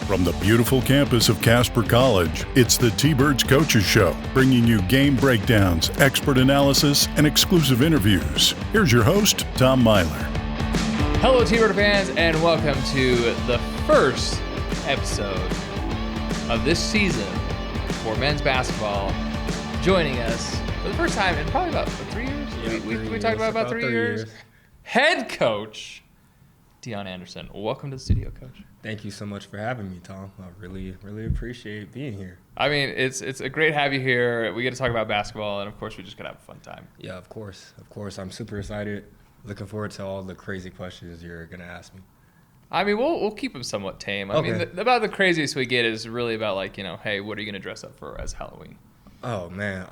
From the beautiful campus of Casper College, it's the T-Birds Coaches Show, bringing you game breakdowns, expert analysis, and exclusive interviews. Here's your host, Tom Myler. Hello, T-Bird fans, and welcome to the first episode of this season for men's basketball. Joining us for the first time in probably about 3 years. Yeah, we talked about 3 years. Head coach Dion Anderson. Welcome to the studio, Coach. Thank you so much for having me, Tom. I really appreciate being here. I mean, it's a great to have you here. We get to talk about basketball, and of course, we just gotta have a fun time. Yeah, of course. I'm super excited. Looking forward to all the crazy questions you're gonna ask me. I mean, we'll keep them somewhat tame. I mean, about the craziest we get is really about hey, what are you gonna dress up for as Halloween? Oh man,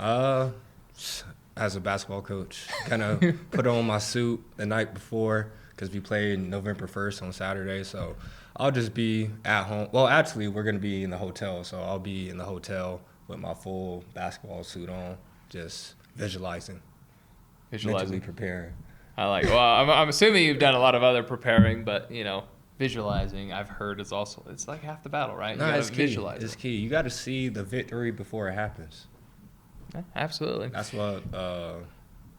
as a basketball coach, gonna put on my suit the night before because we played November 1st on Saturday. So I'll just be at home. Well, actually, we're gonna be in the hotel, so I'll be in the hotel with my full basketball suit on, just visualizing, mentally preparing. I like. Well, I'm assuming you've done a lot of other preparing, but visualizing, I've heard it's like half the battle, right? No, it's key. Visualize. It's key. You got to see the victory before it happens. Yeah, absolutely. That's what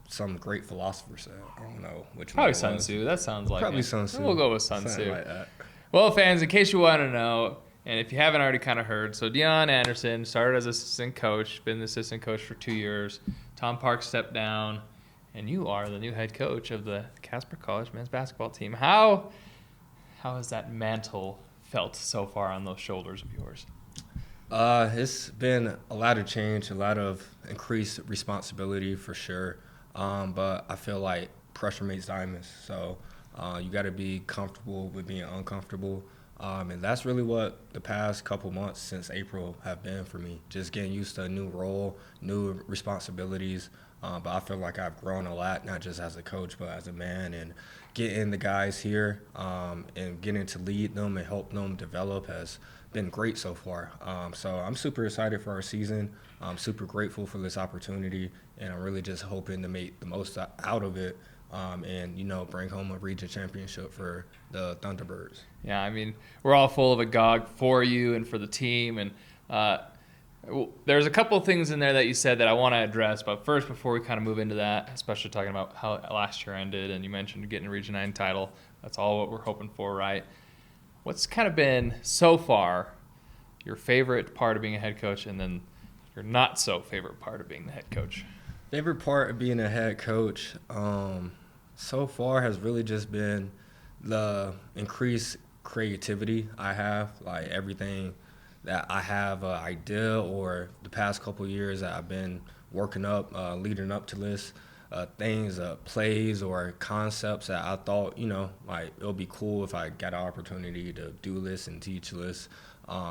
some great philosopher said. I don't know which probably one. Sun Tzu. That sounds like probably it. Sun Tzu. We'll go with Sun Tzu. Like that. Well, fans, in case you want to know, and if you haven't already kind of heard, so Dion Anderson started as assistant coach, been the assistant coach for 2 years. Tom Park stepped down, and you are the new head coach of the Casper College men's basketball team. How has that mantle felt so far on those shoulders of yours? It's been a lot of change, a lot of increased responsibility for sure. But I feel like pressure makes diamonds. So you got to be comfortable with being uncomfortable. And that's really what the past couple months since April have been for me. Just getting used to a new role, new responsibilities. But I feel like I've grown a lot, not just as a coach, but as a man. And getting the guys here and getting to lead them and help them develop has been great so far. So I'm super excited for our season. I'm super grateful for this opportunity, and I'm really just hoping to make the most out of it and, bring home a region championship for the Thunderbirds. Yeah, I mean, we're all full of a gog for you and for the team. And there's a couple of things in there that you said that I want to address. But first, before we kind of move into that, especially talking about how last year ended, and you mentioned getting a Region 9 title, that's all what we're hoping for, right? What's kind of been, so far, your favorite part of being a head coach, and then your not so favorite part of being the head coach? Favorite part of being a head coach so far has really just been the increased creativity I have, like everything that I have an idea or the past couple of years that I've been working up, leading up to this, things, plays or concepts that I thought, like it would be cool if I got an opportunity to do this and teach this.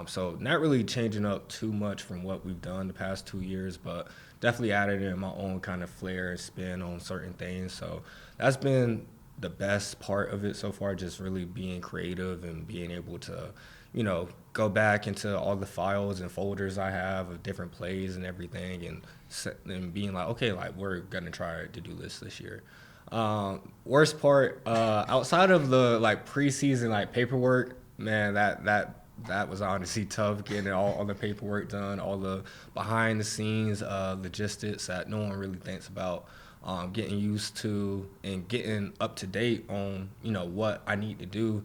So not really changing up too much from what we've done the past 2 years, but definitely added in my own kind of flair and spin on certain things. So that's been the best part of it so far, just really being creative and being able to, go back into all the files and folders I have of different plays and everything and being like, okay, like we're going to try to do this year. Worst part, outside of the preseason paperwork, man, that was honestly tough, getting all the paperwork done, all the behind the scenes logistics that no one really thinks about, getting used to and getting up to date on, what I need to do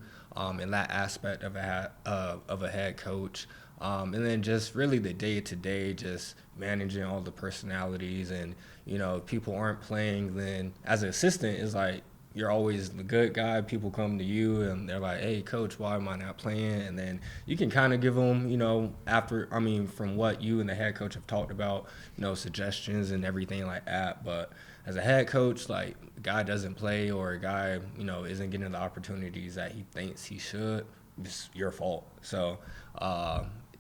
in that aspect of a head coach. And then just really the day-to-day, just managing all the personalities. And, if people aren't playing, then as an assistant, it's like you're always the good guy. People come to you, and they're like, hey, coach, why am I not playing? And then you can kind of give them, from what you and the head coach have talked about, suggestions and everything like that. But as a head coach, a guy doesn't play or a guy, isn't getting the opportunities that he thinks he should, it's your fault. So,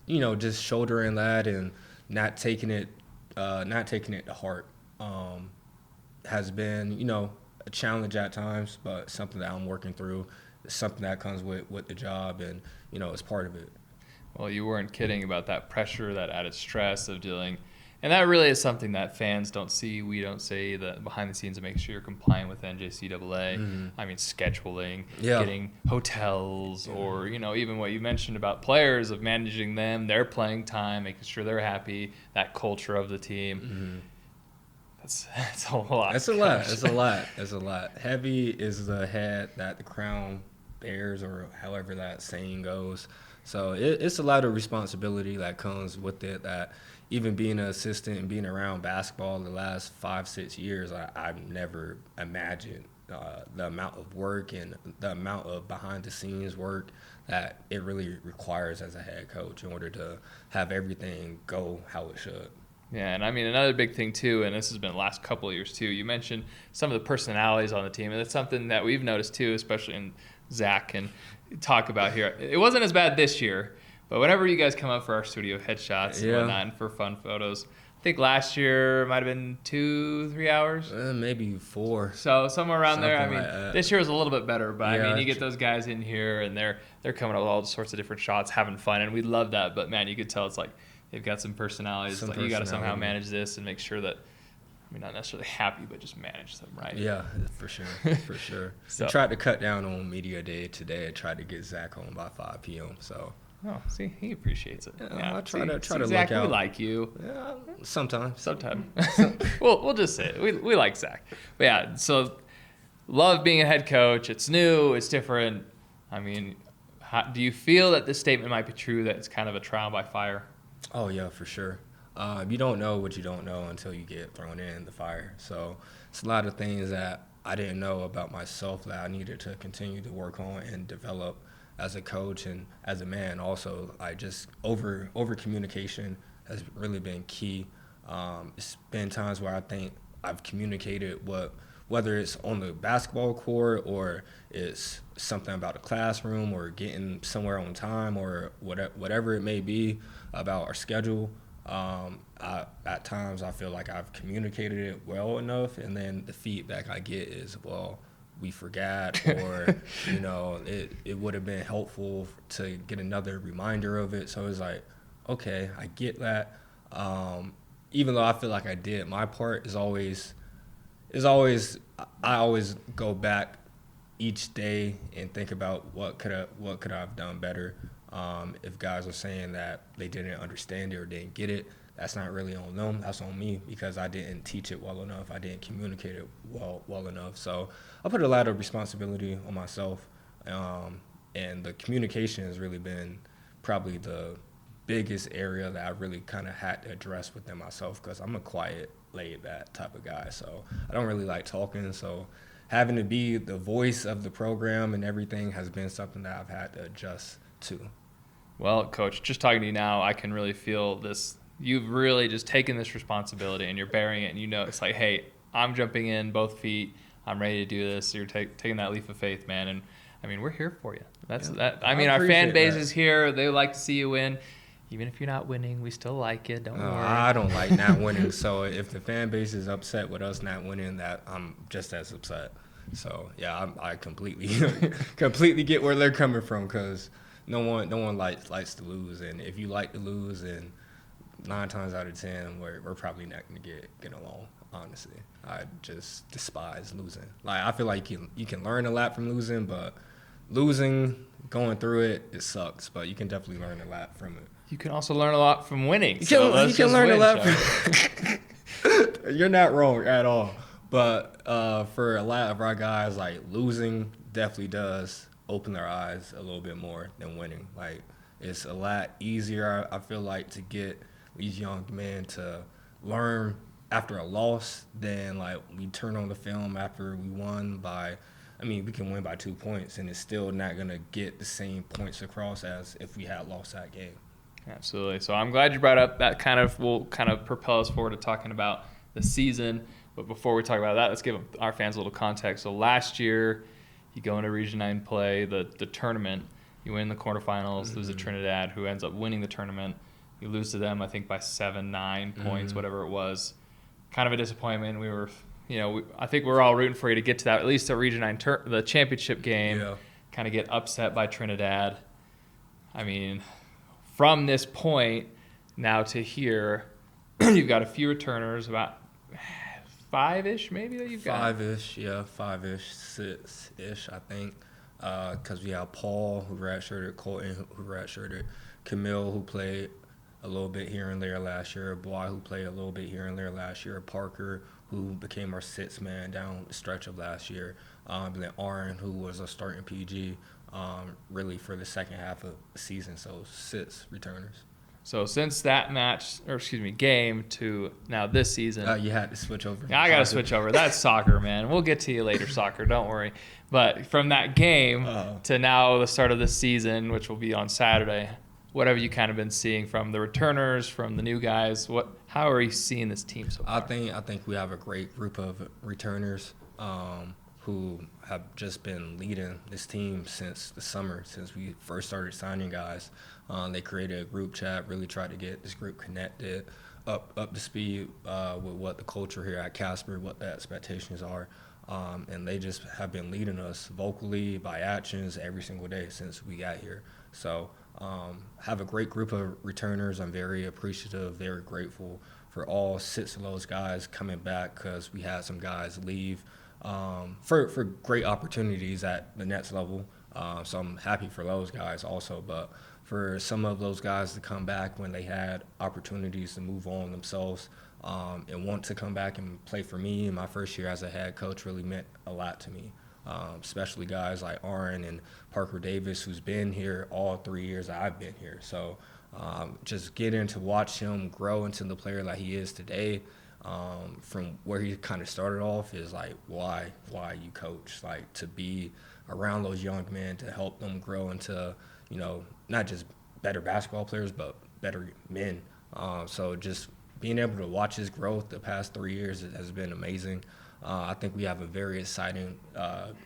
just shouldering that and not taking it to heart has been, a challenge at times, but something that I'm working through. It's something that comes with the job, and, it's part of it. Well, you weren't kidding about that pressure, that added stress of dealing. And that really is something that fans don't see. We don't see the behind the scenes to make sure you're compliant with NJCAA. I mean, scheduling, getting hotels, or, even what you mentioned about players, of managing them, their playing time, making sure they're happy, that culture of the team. That's a whole lot. It's a lot. Heavy is the head that the crown bears, or however that saying goes. So it's a lot of responsibility that comes with it, that even being an assistant and being around basketball the last 5-6 years, I've never imagined the amount of work and the amount of behind-the-scenes work that it really requires as a head coach in order to have everything go how it should. Yeah, and I mean, another big thing, too, and this has been the last couple of years, too, you mentioned some of the personalities on the team, and it's something that we've noticed, too, especially in Zach can talk about here. It wasn't as bad this year, but whenever you guys come up for our studio headshots and whatnot and for fun photos, I think last year might have been 2-3 hours. Maybe 4. So somewhere around Something there. I mean, like this year was a little bit better, but I mean, you get those guys in here and they're coming up with all sorts of different shots, having fun, and we love that. But man, you could tell it's like they've got some personalities. You got to somehow manage this and make sure that, I mean, not necessarily happy, but just manage them right. Yeah, for sure. So, I tried to cut down on media day today. I tried to get Zach home by 5 p.m. So. Oh, see, he appreciates it. Yeah, I try to Zach, look out. We like you. Yeah, sometimes. We'll just say it. We like Zach. But yeah, so love being a head coach. It's new. It's different. I mean, do you feel that this statement might be true, that it's kind of a trial by fire? Oh, yeah, for sure. You don't know what you don't know until you get thrown in the fire. So it's a lot of things that I didn't know about myself that I needed to continue to work on and develop as a coach and as a man. Also, I just over communication has really been key. It's been times where I think I've communicated whether it's on the basketball court or it's something about the classroom or getting somewhere on time or whatever it may be about our schedule. At times I feel like I've communicated it well enough, and then the feedback I get is, well, we forgot, or it would have been helpful to get another reminder of it. So it's like, okay, I get that. Even though I feel like I did my part, I always go back each day and think about what could I have done better. If guys are saying that they didn't understand it or didn't get it, that's not really on them. That's on me, because I didn't teach it well enough. I didn't communicate it well enough. So I put a lot of responsibility on myself, and the communication has really been probably the biggest area that I really kind of had to address within myself, because I'm a quiet, laid-back type of guy. So I don't really like talking. So having to be the voice of the program and everything has been something that I've had to adjust to. Well, Coach, just talking to you now, I can really feel this. You've really just taken this responsibility and you're bearing it, and it's like, hey, I'm jumping in both feet. I'm ready to do this. So you're taking that leap of faith, man. And I mean, we're here for you. I mean, our fan base is here. They like to see you win. Even if you're not winning, we still like you. Don't worry. I don't like not winning. So if the fan base is upset with us not winning, that I'm just as upset. So yeah, I completely get where they're coming from, because no one likes to lose, and if you like to lose, and 9 times out of 10 we're probably not going to get along. Honestly, I just despise losing. Like, I feel like you can learn a lot from losing, but going through it sucks. But you can definitely learn a lot from it. You can also learn a lot from winning. You can learn a lot from. You're not wrong at all. But for a lot of our guys, like, losing definitely does open their eyes a little bit more than winning. Like, it's a lot easier, I feel like, to get these young men to learn after a loss than, like, we turn on the film after we won by, I mean, we can win by 2 points, and it's still not going to get the same points across as if we had lost that game. Absolutely. So I'm glad you brought up that. Will propel us forward to talking about the season. But before we talk about that, let's give our fans a little context. So last year, you go into Region 9 play, the tournament. You win the quarterfinals, lose to Trinidad, who ends up winning the tournament. You lose to them, I think, by 7-9 points, whatever it was. Kind of a disappointment. We were, I think we're all rooting for you to get to that, at least the Region 9, the championship game. Yeah. Kind of get upset by Trinidad. I mean, from this point now to here, you've got a few returners, about 5-ish maybe that you've got. 5-ish, yeah, 5-ish, 6-ish, I think. Because we have Paul, who redshirted, Colton, who redshirted, Camille, who played a little bit here and there last year, Boy, who played a little bit here and there last year, Parker, who became our sixth man down the stretch of last year, and then Aaron, who was a starting PG, really for the second half of the season. So 6 returners. So since that game to now this season. You had to switch over. I got to switch over. That's soccer, man. We'll get to you later, soccer. Don't worry. But from that game to now the start of this season, which will be on Saturday, what have you kind of been seeing from the returners, from the new guys? How are you seeing this team so far? I think we have a great group of returners who have just been leading this team since the summer, since we first started signing guys. They created a group chat, really tried to get this group connected, up to speed with what the culture here at Casper, what the expectations are. And they just have been leading us vocally, by actions, every single day since we got here. So have a great group of returners. I'm very appreciative, very grateful for all 6 of those guys coming back, because we had some guys leave for great opportunities at the next level. So I'm happy for those guys also. But for some of those guys to come back when they had opportunities to move on themselves and want to come back and play for me in my first year as a head coach really meant a lot to me. Especially guys like Aaron and Parker Davis, who's been here all 3 years that I've been here. So just getting to watch him grow into the player that he is today, from where he kind of started off, is like why you coach, like to be around those young men to help them grow into, not just better basketball players, but better men. So just being able to watch his growth the past 3 years has been amazing. I think we have a very exciting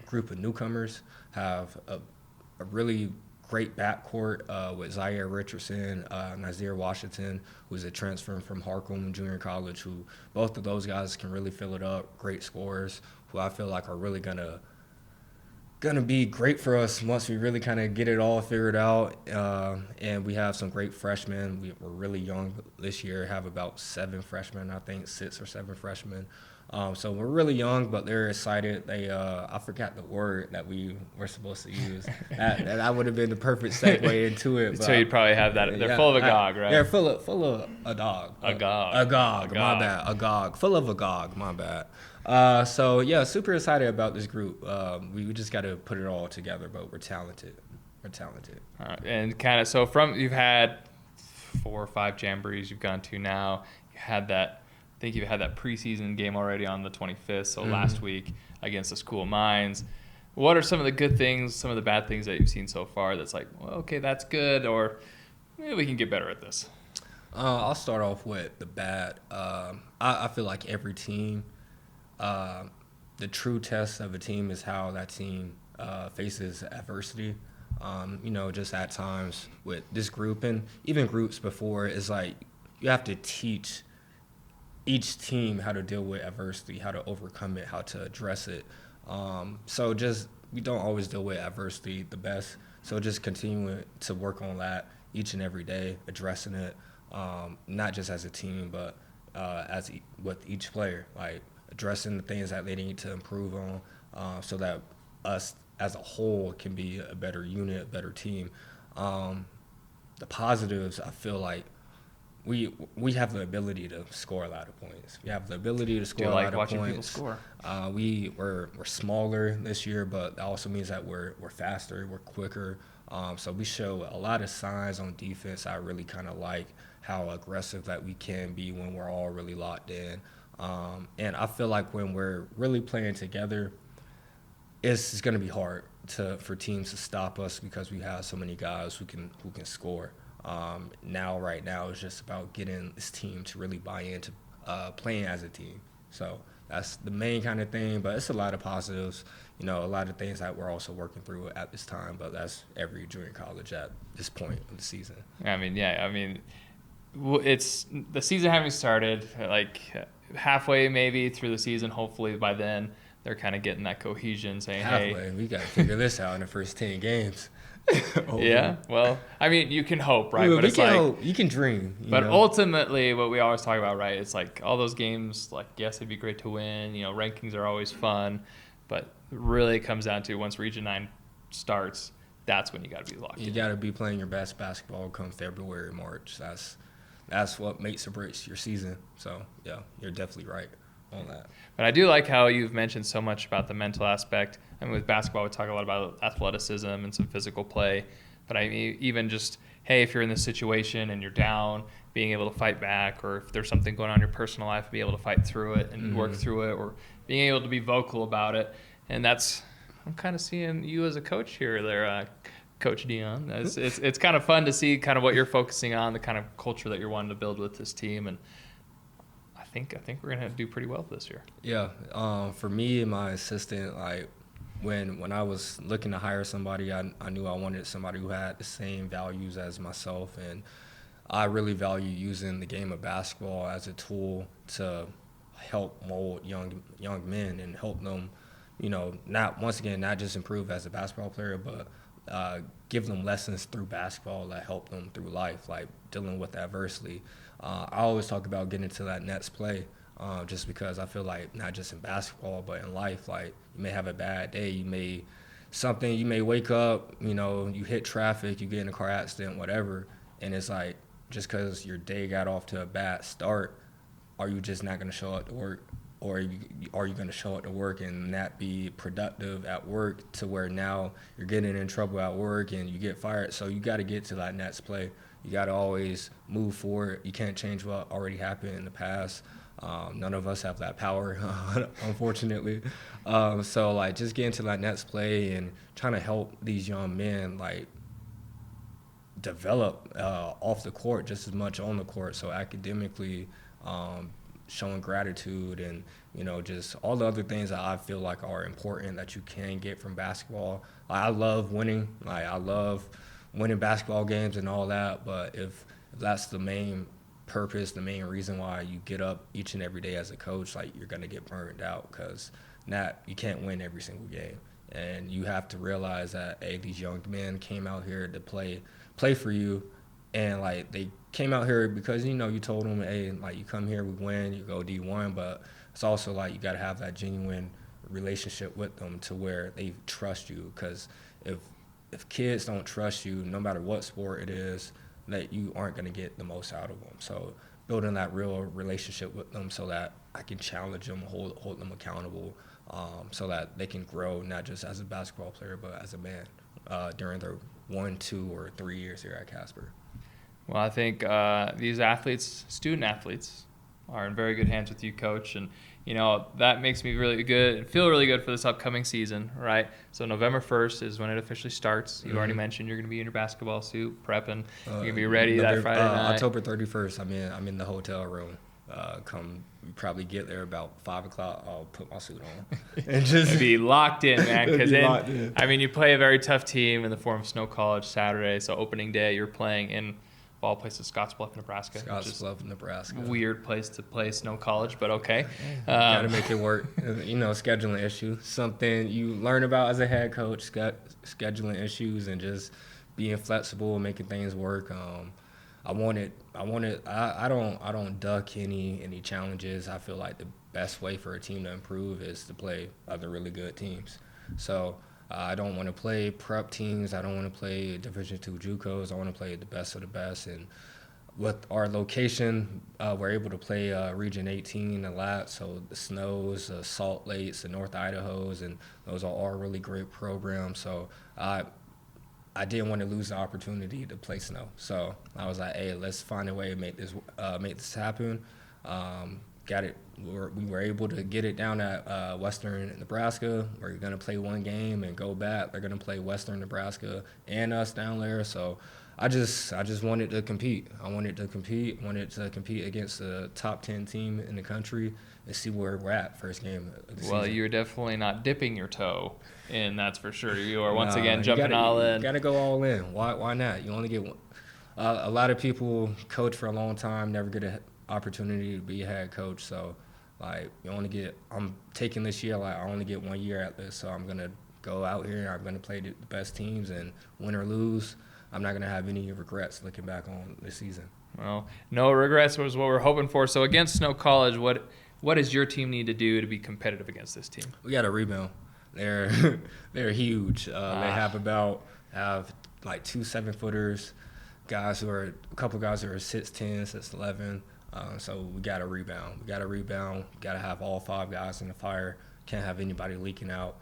group of newcomers, have a really great backcourt with Zaire Richardson, Nazir Washington, who's a transfer from Harcum Junior College, who both of those guys can really fill it up, great scorers, who I feel like are really gonna be great for us once we really kind of get it all figured out. And we have some great freshmen. We're really young this year, have about 7 freshmen, I think 6 or 7 freshmen. So we're really young, but they're excited. I forgot the word that we were supposed to use. that would have been the perfect segue into it. So you'd probably have that. They're full of agog, right? They're full of a dog. Agog, my bad. Agog, full of agog, my bad. So yeah, super excited about this group. We just got to put it all together, but we're talented. All right. And kind of, so you've had 4 or 5 jamborees you've gone to now. I think you've had that preseason game already on the 25th, so last week against the School of Mines. What are some of the good things, some of the bad things that you've seen so far that's like, well, okay, that's good, or maybe we can get better at this? I'll start off with the bad. I feel like every team, the true test of a team is how that team faces adversity. Just at times with this group and even groups before, it's like you have to teach each team how to deal with adversity, how to overcome it, how to address it. So just we don't always deal with adversity the best. So just continuing to work on that each and every day, addressing it, not just as a team, but with each player, like addressing the things that they need to improve on, so that us as a whole can be a better unit, a better team. The positives, I feel like we have the ability to score a lot of points. We have the ability to score a lot of points. Do you like watching people score? We're smaller this year, but that also means that we're faster, we're quicker. So we show a lot of signs on defense. I really kind of like how aggressive that we can be when we're all really locked in. And I feel like when we're really playing together, it's going to be hard for teams to stop us because we have so many guys who can score. Right now, it's just about getting this team to really buy into playing as a team. So that's the main kind of thing, but it's a lot of positives, a lot of things that we're also working through at this time, but that's every junior college at this point of the season. It's the season having started, like halfway maybe through the season, hopefully by then they're kind of getting that cohesion, saying, halfway, we got to figure this out in the first 10 games. Yeah. Well, I mean, you can hope, right? But But it's like, hope. You can dream. but know? ultimately, what we always talk about, right? It's like all those games. Like, yes, it'd be great to win. Rankings are always fun, but really it comes down to once Region 9 starts, that's when you got to be locked in. You got to be playing your best basketball come February, March. That's what makes or breaks your season. So, yeah, you're definitely right on that. But I do like how you've mentioned so much about the mental aspect. I mean, with basketball, we talk a lot about athleticism and some physical play. But I mean, even just, hey, if you're in this situation and you're down, being able to fight back, or if there's something going on in your personal life, be able to fight through it and work through it, or being able to be vocal about it. And I'm kind of seeing you as a coach here there, Coach Dion. It's kind of fun to see kind of what you're focusing on, the kind of culture that you're wanting to build with this team. And I think we're going to do pretty well this year. Yeah. For me and my assistant, like, when I was looking to hire somebody, I knew I wanted somebody who had the same values as myself, and I really value using the game of basketball as a tool to help mold young men and help them, not just improve as a basketball player, but give them lessons through basketball that help them through life, like dealing with adversity. I always talk about getting to that next play. Just because I feel like not just in basketball, but in life, like you may have a bad day, you may wake up, you hit traffic, you get in a car accident, whatever, and it's like just because your day got off to a bad start, are you just not going to show up to work, or are you going to show up to work and not be productive at work to where now you're getting in trouble at work and you get fired? So you got to get to that next play. You got to always move forward. You can't change what already happened in the past. None of us have that power, unfortunately. So, like, just getting to that next play and trying to help these young men, like, develop off the court just as much on the court. So academically, showing gratitude and, just all the other things that I feel like are important that you can get from basketball. Like, I love winning. Like, I love winning basketball games and all that. But if that's the main purpose, the main reason why you get up each and every day as a coach, like, you're going to get burned out because you can't win every single game. And you have to realize that, hey, these young men came out here to play for you, and, like, they came out here because, you told them, hey, like, you come here, we win, you go D1, but it's also, like, you got to have that genuine relationship with them to where they trust you, because if kids don't trust you, no matter what sport it is, that you aren't going to get the most out of them. So building that real relationship with them so that I can challenge them, hold them accountable, so that they can grow not just as a basketball player but as a man during their 1, 2, or 3 years here at Casper. Well, I think these student athletes, are in very good hands with you, Coach, and that makes me feel really good for this upcoming season, right? So November 1st is when it officially starts. You already mentioned you're going to be in your basketball suit, prepping. You're going to be ready that Friday night. October 31st, I'm in the hotel room. Probably get there about 5 o'clock. I'll put my suit on and just be locked in, man. Because you play a very tough team in the form of Snow College Saturday. So opening day, you're playing in ball place is Scottsbluff, Nebraska. Nebraska. Weird place to play Snow College, but okay. Got to make it work. Scheduling issue. Something you learn about as a head coach, scheduling issues and just being flexible, making things work. I don't duck any challenges. I feel like the best way for a team to improve is to play other really good teams. So I don't want to play prep teams. I don't want to play Division II JUCOs. I want to play the best of the best. And with our location, we're able to play Region 18 a lot. So the Snows, the Salt Lakes, the North Idahos, and those are all really great programs. So I didn't want to lose the opportunity to play Snow. So I was like, hey, let's find a way to make this happen. We were able to get it down at Western Nebraska. We're going to play one game and go back. They're going to play Western Nebraska and us down there. So I just wanted to compete. Wanted to compete against the top 10 team in the country and see where we're at first game of the season. Well, you're definitely not dipping your toe in, that's for sure. You are once again jumping all in. You got to go all in. Why not? You only get one. A lot of people coach for a long time, never get an opportunity to be a head coach. So, like, I'm taking this year, like, I only get 1 year at this, so I'm going to go out here. I'm going to play the best teams, and win or lose, I'm not going to have any regrets looking back on this season. Well, no regrets was what we're hoping for. So against Snow College, what does your team need to do to be competitive against this team? We got to rebound. They're huge. They have like 2 7-footers, a couple guys who are 6'10", 6'11". So we got to rebound. We got to have all 5 guys in the fire. Can't have anybody leaking out.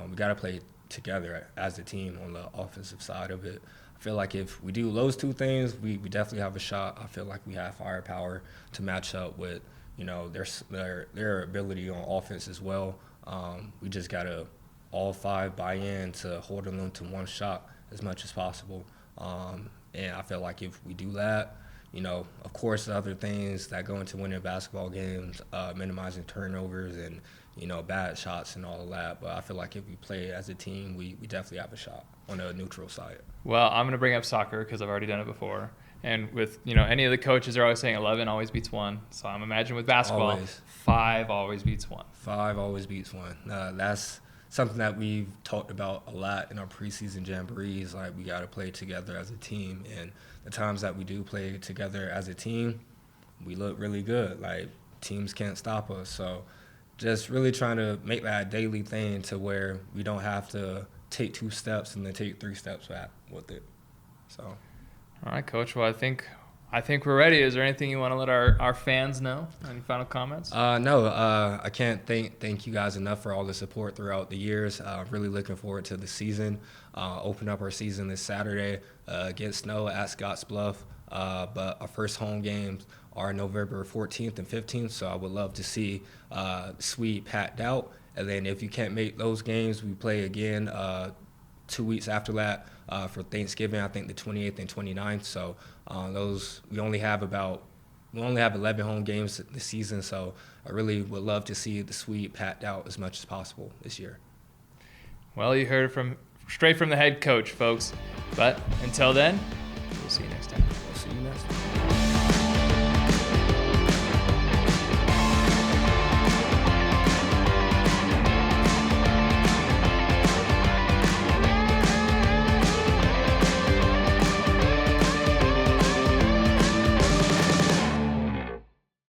We got to play together as a team on the offensive side of it. I feel like if we do those 2 things, we definitely have a shot. I feel like we have firepower to match up with, their ability on offense as well. We just got to all 5 buy in to holding them to 1 shot as much as possible. And I feel like if we do that, of course, the other things that go into winning basketball games, minimizing turnovers and, bad shots and all of that. But I feel like if we play as a team, we definitely have a shot on a neutral side. Well, I'm going to bring up soccer because I've already done it before. And with, any of the coaches are always saying 11 always beats 1. So I'm imagining with basketball, Always. 5 always beats 1. 5 always beats 1. That's something that we've talked about a lot in our preseason jamborees. Like, we got to play together as a team. And the times that we do play together as a team, we look really good. Like, teams can't stop us. So just really trying to make that a daily thing to where we don't have to take 2 steps and then take 3 steps back with it. So. All right, Coach. Well, I think we're ready. Is there anything you want to let our fans know? Any final comments? No, I can't thank you guys enough for all the support throughout the years. Really looking forward to the season. Open up our season this Saturday against Snow at Scottsbluff. But our first home games are November 14th and 15th, so I would love to see Sweet packed out. And then if you can't make those games, we play again 2 weeks after that for Thanksgiving, I think the 28th and 29th. So we only have 11 home games this season, so I really would love to see the Sweet packed out as much as possible this year. Well, you heard it straight from the head coach, folks. But until then, we'll see you next time. We'll see you next time.